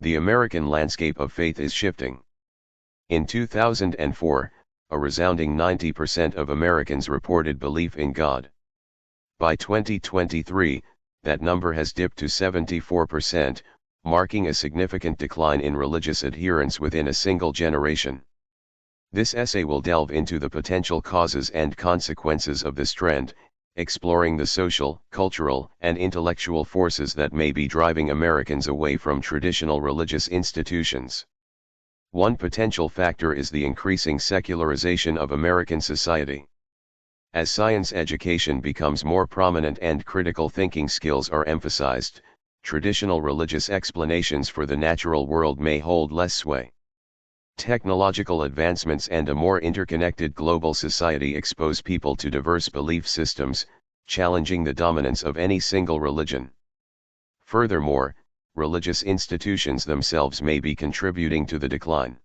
The American landscape of faith is shifting. In 2004, a resounding 90% of Americans reported belief in God. By 2023, that number has dipped to 74%, marking a significant decline in religious adherence within a single generation. This essay will delve into the potential causes and consequences of this trend, exploring the social, cultural, and intellectual forces that may be driving Americans away from traditional religious institutions. One potential factor is the increasing secularization of American society. As science education becomes more prominent and critical thinking skills are emphasized, traditional religious explanations for the natural world may hold less sway. Technological advancements and a more interconnected global society expose people to diverse belief systems, challenging the dominance of any single religion. Furthermore, religious institutions themselves may be contributing to the decline.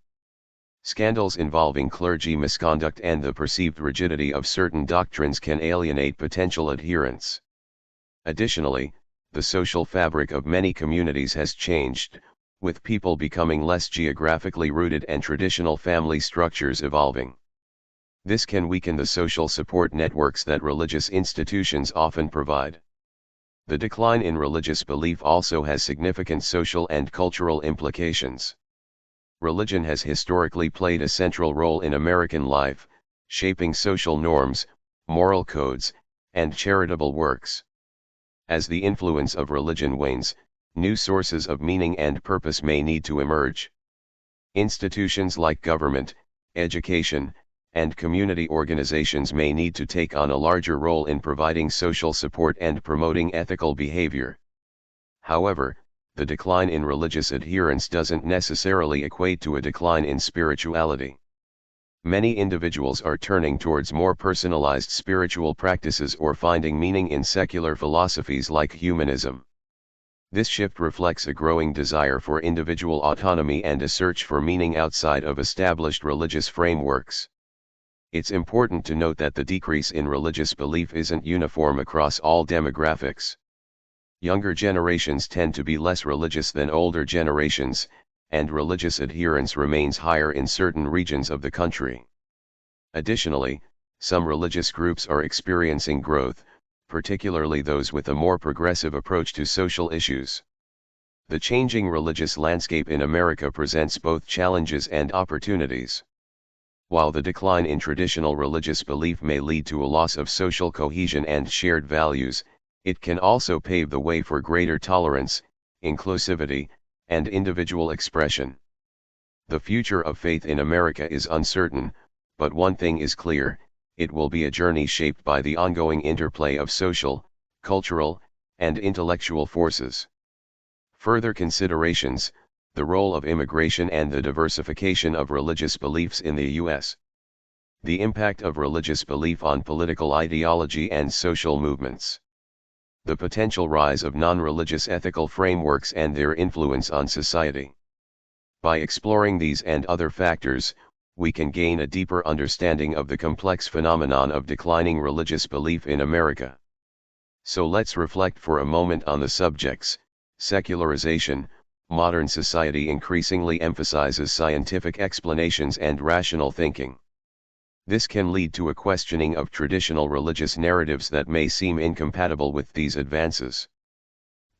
Scandals involving clergy misconduct and the perceived rigidity of certain doctrines can alienate potential adherents. Additionally, the social fabric of many communities has changed, with people becoming less geographically rooted and traditional family structures evolving. This can weaken the social support networks that religious institutions often provide. The decline in religious belief also has significant social and cultural implications. Religion has historically played a central role in American life, shaping social norms, moral codes, and charitable works. As the influence of religion wanes, new sources of meaning and purpose may need to emerge. Institutions like government, education, and community organizations may need to take on a larger role in providing social support and promoting ethical behavior. However, the decline in religious adherence doesn't necessarily equate to a decline in spirituality. Many individuals are turning towards more personalized spiritual practices or finding meaning in secular philosophies like humanism. This shift reflects a growing desire for individual autonomy and a search for meaning outside of established religious frameworks. It's important to note that the decrease in religious belief isn't uniform across all demographics. Younger generations tend to be less religious than older generations, and religious adherence remains higher in certain regions of the country. Additionally, some religious groups are experiencing growth, particularly those with a more progressive approach to social issues. The changing religious landscape in America presents both challenges and opportunities. While the decline in traditional religious belief may lead to a loss of social cohesion and shared values, it can also pave the way for greater tolerance, inclusivity, and individual expression. The future of faith in America is uncertain, but one thing is clear: it will be a journey shaped by the ongoing interplay of social, cultural, and intellectual forces. Further considerations: the role of immigration and the diversification of religious beliefs in the U.S. The impact of religious belief on political ideology and social movements. The potential rise of non-religious ethical frameworks and their influence on society. By exploring these and other factors, we can gain a deeper understanding of the complex phenomenon of declining religious belief in America. So let's reflect for a moment on the subjects. Secularization. Modern society increasingly emphasizes scientific explanations and rational thinking. This can lead to a questioning of traditional religious narratives that may seem incompatible with these advances.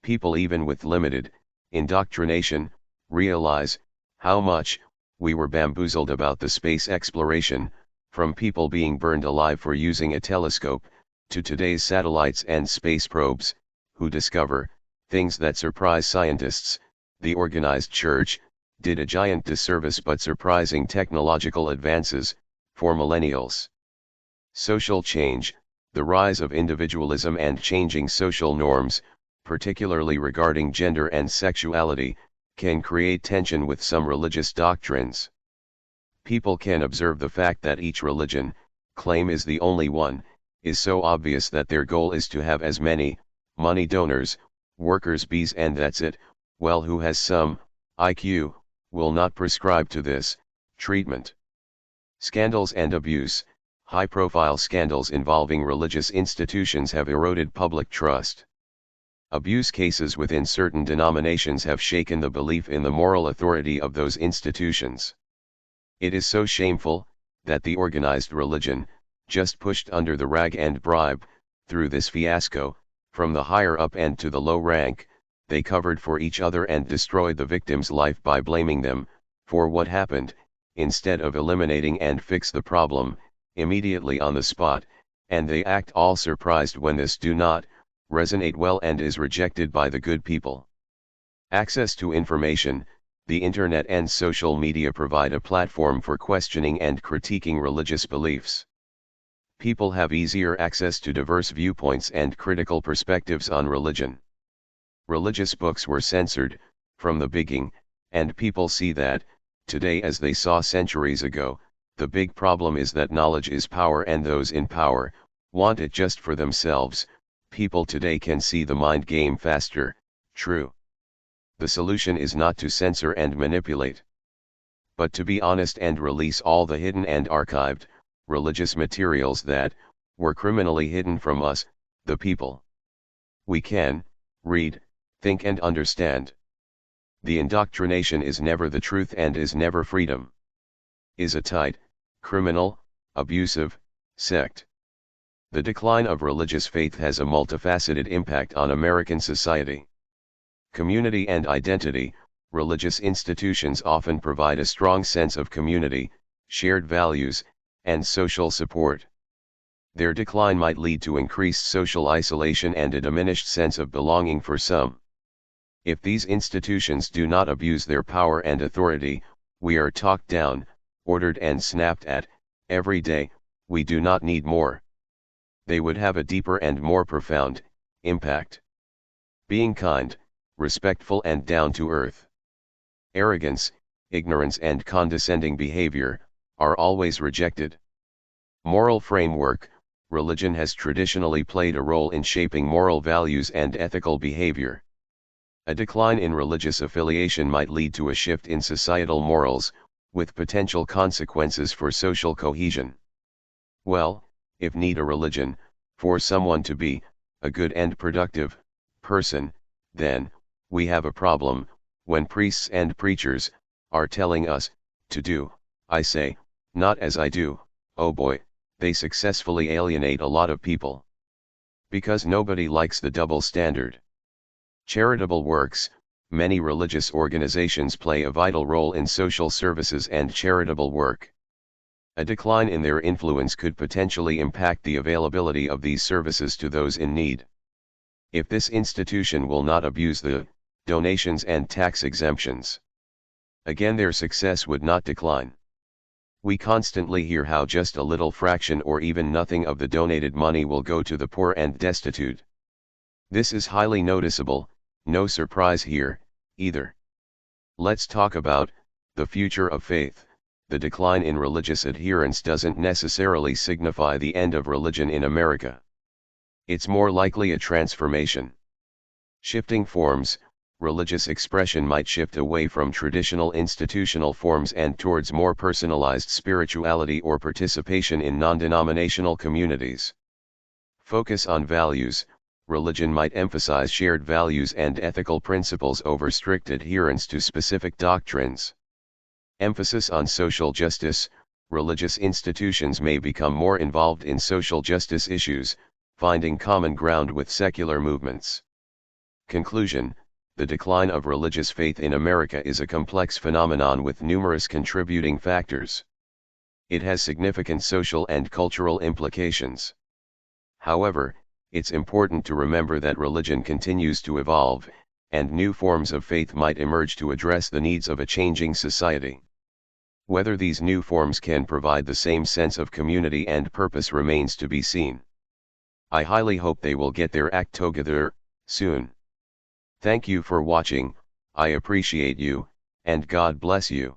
People even with limited indoctrination realize how much we were bamboozled about the space exploration, from people being burned alive for using a telescope, to today's satellites and space probes, who discover things that surprise scientists. The organized church did a giant disservice but surprising technological advances for millennials. Social change. The rise of individualism and changing social norms, particularly regarding gender and sexuality, can create tension with some religious doctrines. People can observe the fact that each religion claim is the only one, is so obvious that their goal is to have as many money donors, workers bees, and that's it. Well, who has some IQ will not prescribe to this treatment. Scandals and abuse. High-profile scandals involving religious institutions have eroded public trust. Abuse cases within certain denominations have shaken the belief in the moral authority of those institutions. It is so shameful, that the organized religion, just pushed under the rag and bribe, through this fiasco, from the higher up and to the low rank, they covered for each other and destroyed the victim's life by blaming them for what happened, instead of eliminating and fix the problem immediately on the spot, and they act all surprised when this do not resonate well and is rejected by the good people. Access to information, the internet and social media provide a platform for questioning and critiquing religious beliefs. People have easier access to diverse viewpoints and critical perspectives on religion. Religious books were censored from the beginning, and people see that today as they saw centuries ago. The big problem is that knowledge is power and those in power want it just for themselves. People today can see the mind game faster. True. The solution is not to censor and manipulate, but to be honest and release all the hidden and archived religious materials that were criminally hidden from us, the people. We can read, think and understand. The indoctrination is never the truth and is never freedom. Is a tight, criminal, abusive sect. The decline of religious faith has a multifaceted impact on American society. Community and identity. Religious institutions often provide a strong sense of community, shared values, and social support. Their decline might lead to increased social isolation and a diminished sense of belonging for some. If these institutions do not abuse their power and authority, we are talked down, ordered and snapped at every day. We do not need more. They would have a deeper and more profound impact. Being kind, respectful and down to earth. Arrogance, ignorance and condescending behavior are always rejected. Moral framework. Religion has traditionally played a role in shaping moral values and ethical behavior. A decline in religious affiliation might lead to a shift in societal morals, with potential consequences for social cohesion. Well, if need a religion, for someone to be a good and productive person, then we have a problem. When priests and preachers are telling us to do, I say, not as I do, oh boy, they successfully alienate a lot of people. Because nobody likes the double standard. Charitable works. Many religious organizations play a vital role in social services and charitable work. A decline in their influence could potentially impact the availability of these services to those in need. If this institution will not abuse the donations and tax exemptions, again their success would not decline. We constantly hear how just a little fraction or even nothing of the donated money will go to the poor and destitute. This is highly noticeable, no surprise here, either. Let's talk about the future of faith. The decline in religious adherence doesn't necessarily signify the end of religion in America. It's more likely a transformation. Shifting forms. Religious expression might shift away from traditional institutional forms and towards more personalized spirituality or participation in non-denominational communities. Focus on values. Religion might emphasize shared values and ethical principles over strict adherence to specific doctrines. Emphasis on social justice. Religious institutions may become more involved in social justice issues, finding common ground with secular movements. Conclusion. The decline of religious faith in America is a complex phenomenon with numerous contributing factors. It has significant social and cultural implications. However, it's important to remember that religion continues to evolve, and new forms of faith might emerge to address the needs of a changing society. Whether these new forms can provide the same sense of community and purpose remains to be seen. I highly hope they will get their act together soon. Thank you for watching. I appreciate you, and God bless you.